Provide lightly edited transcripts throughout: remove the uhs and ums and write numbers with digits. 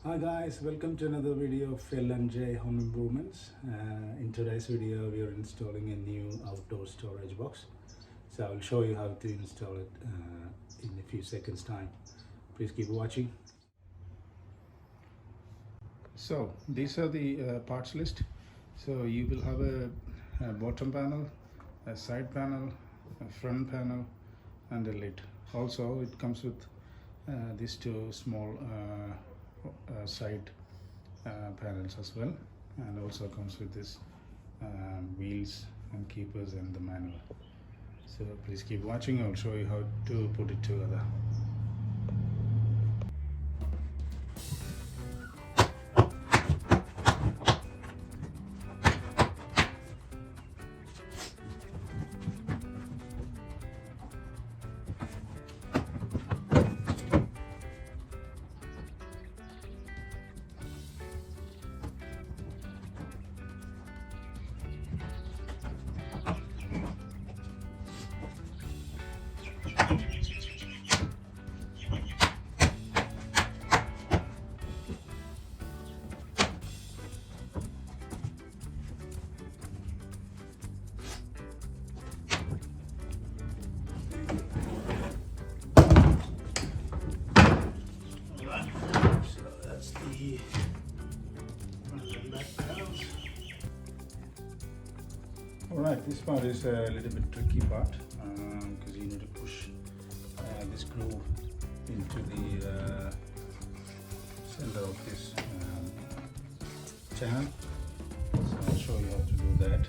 Hi guys, welcome to another video of L&J Home Improvements. In today's video we are installing a new outdoor storage box. So I'll show you how to install it in a few seconds time. Please keep watching. So these are the parts list. So you will have a bottom panel, a side panel, a front panel and a lid. Also it comes with these two small side panels as well, and also comes with this wheels and keepers and the manual. So please keep watching. I'll show you how to put it together. Alright, this part is a little bit tricky part because you need to push this screw into the center of this channel. So I'll show you how to do that.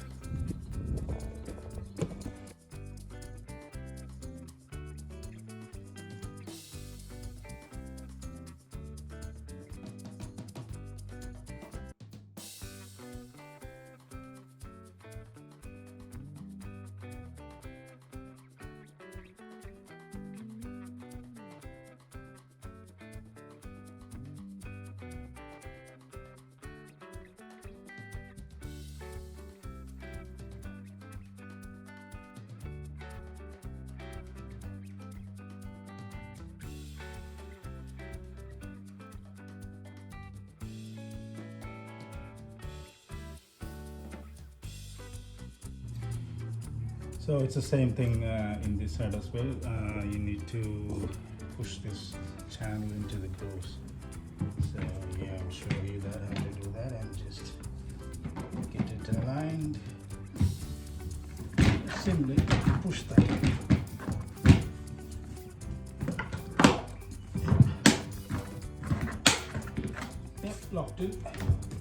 So it's the same thing in this side as well. You need to push this channel into the grooves. So yeah, I'll show you that how to do that, and just get it aligned. Simply push that. Yep, locked it.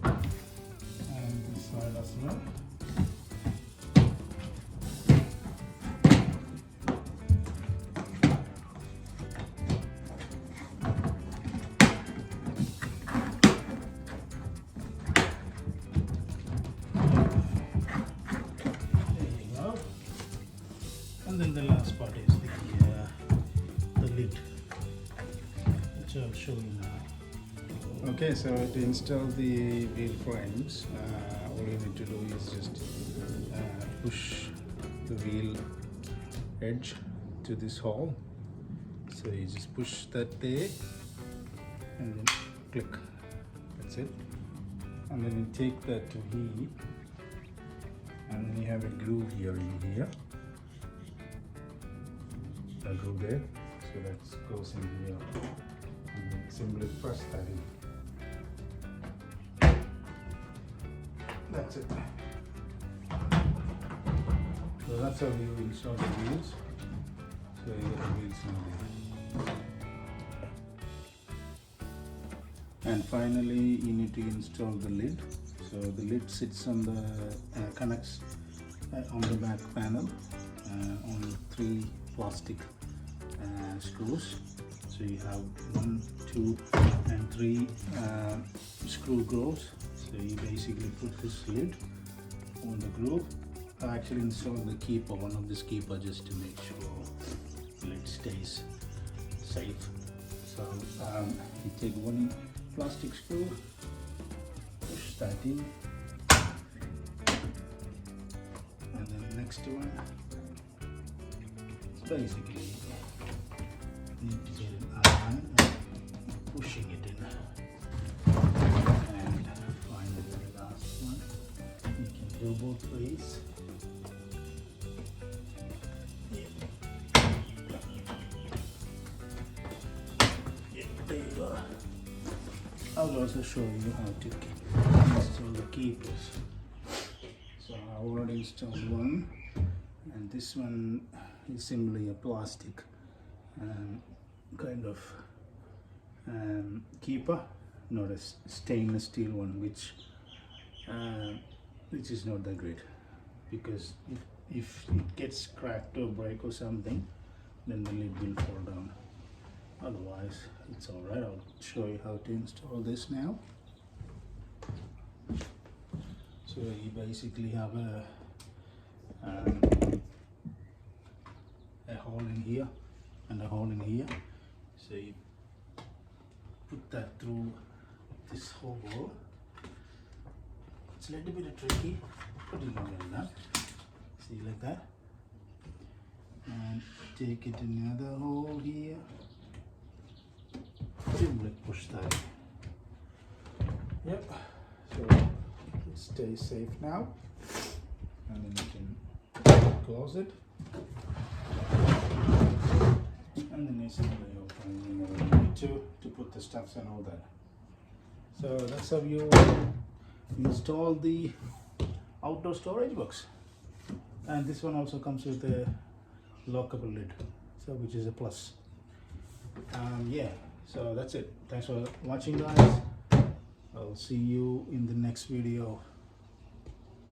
And this side as well. And then the last part is the lid, which I'll show you now. Okay, so to install the wheel frames, all you need to do is just push the wheel edge to this hole. So you just push that there and then click. That's it. And then you take that to here, and then you have a groove here in here. A groove there, so that goes in here, and then simply press that in. That's it. So that's how you install the wheels. So you get the wheels in there. And finally, you need to install the lid. So the lid sits on the connects on the back panel on 3 plastic screws. So you have 1, 2 and 3 screw grooves. So you basically put this lid on the groove. I actually installed the keeper, one of this keeper, just to make sure the lid stays safe. So you take 1 plastic screw, push that in, and then the next one. Basically, you need to get it aligned and pushing it in. go both ways. Yeah, there you go. I'll also show you how to install the keepers. So I already installed one, and this one is simply a plastic kind of keeper, not a stainless steel one, which is not that great, because if it gets cracked or break or something, then the lid will fall down. Otherwise it's alright. I'll show you how to install this now. So you basically have a hole in here and a hole in here. So you put that through this hole. It's a little bit tricky, but you know well enough. See, like that. And take it another hole here. Simply push that. Yep. So it stays safe now. And then you can close it. And then you simply open whenever you need to put the stuffs and all that. So that's how you install the outdoor storage box. And this one also comes with a lockable lid, so which is a plus. Yeah, so that's it. Thanks for watching, guys. I'll see you in the next video.